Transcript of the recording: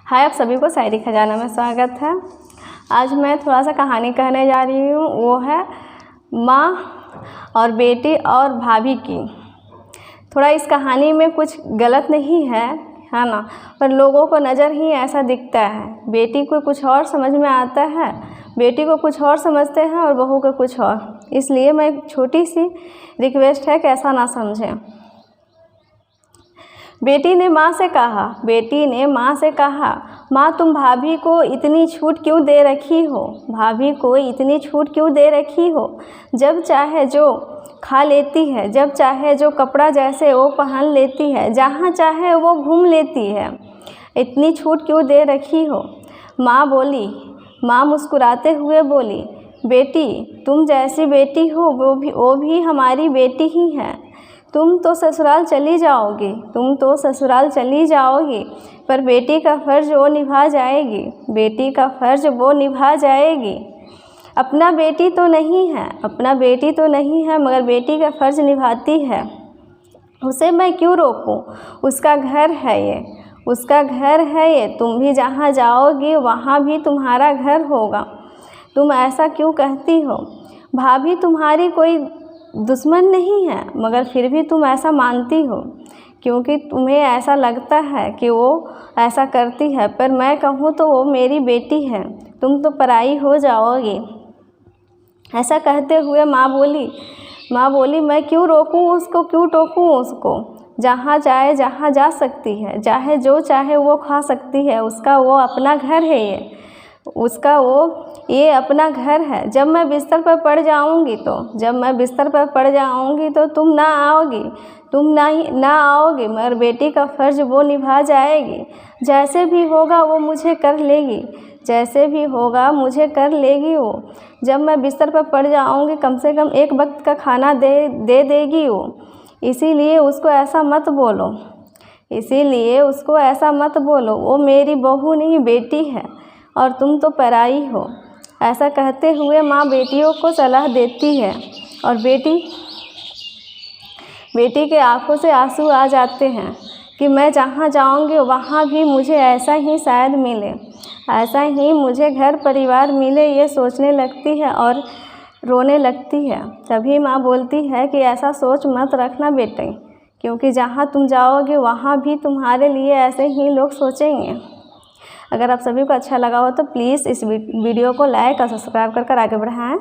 हाय, आप सभी को शायरी खजाना में स्वागत है। आज मैं थोड़ा सा कहानी कहने जा रही हूँ। वो है माँ और बेटी और भाभी की। थोड़ा इस कहानी में कुछ गलत नहीं है ना, पर लोगों को नज़र ही ऐसा दिखता है। बेटी को कुछ और समझ में आता है, बेटी को कुछ और समझते हैं और बहू को कुछ और। इसलिए मैं एक छोटी सी रिक्वेस्ट है कि ऐसा ना समझें। बेटी ने माँ से कहा, माँ तुम भाभी को इतनी छूट क्यों दे रखी हो? भाभी को इतनी छूट क्यों दे रखी हो? जब चाहे जो खा लेती है, जब चाहे जो कपड़ा जैसे वो पहन लेती है, जहाँ चाहे वो घूम लेती है। इतनी छूट क्यों दे रखी हो? माँ मुस्कुराते हुए बोली, बेटी तुम जैसी बेटी हो वो भी हमारी बेटी ही है। तुम तो ससुराल चली जाओगी, पर बेटी का फ़र्ज़ वो निभा जाएगी। अपना बेटी तो नहीं है, मगर बेटी का फ़र्ज़ निभाती है। उसे मैं क्यों रोकूं? उसका घर है ये। तुम भी जहाँ जाओगी वहाँ भी तुम्हारा घर होगा। तुम ऐसा क्यों कहती हो? भाभी तुम्हारी कोई दुश्मन नहीं है, मगर फिर भी तुम ऐसा मानती हो क्योंकि तुम्हें ऐसा लगता है कि वो ऐसा करती है। पर मैं कहूँ तो वो मेरी बेटी है, तुम तो पराई हो जाओगी। ऐसा कहते हुए माँ बोली मैं क्यों रोकूँ उसको, क्यों टोकूँ उसको? जहाँ चाहे जहाँ जा सकती है, चाहे जो चाहे वो खा सकती है। उसका वो अपना घर है ये अपना घर है। जब मैं बिस्तर पर पड़ जाऊंगी तो तुम ना आओगी, मगर बेटी का फ़र्ज़ वो निभा जाएगी। जैसे भी होगा वो मुझे कर लेगी वो। जब मैं बिस्तर पर पड़ जाऊंगी कम से कम एक वक्त का खाना दे देगी वो। इसीलिए उसको ऐसा मत बोलो। वो मेरी बहू नहीं बेटी है और तुम तो पराई हो। ऐसा कहते हुए माँ बेटियों को सलाह देती है और बेटी के आंखों से आंसू आ जाते हैं कि मैं जहाँ जाऊँगी वहाँ भी मुझे ऐसा ही शायद मिले, ऐसा ही मुझे घर परिवार मिले। ये सोचने लगती है और रोने लगती है। तभी माँ बोलती है कि ऐसा सोच मत रखना बेटे, क्योंकि जहाँ तुम जाओगे वहाँ भी तुम्हारे लिए ऐसे ही लोग सोचेंगे। अगर आप सभी को अच्छा लगा हो तो प्लीज़ इस वीडियो को लाइक और सब्सक्राइब कर आगे बढ़ाएं।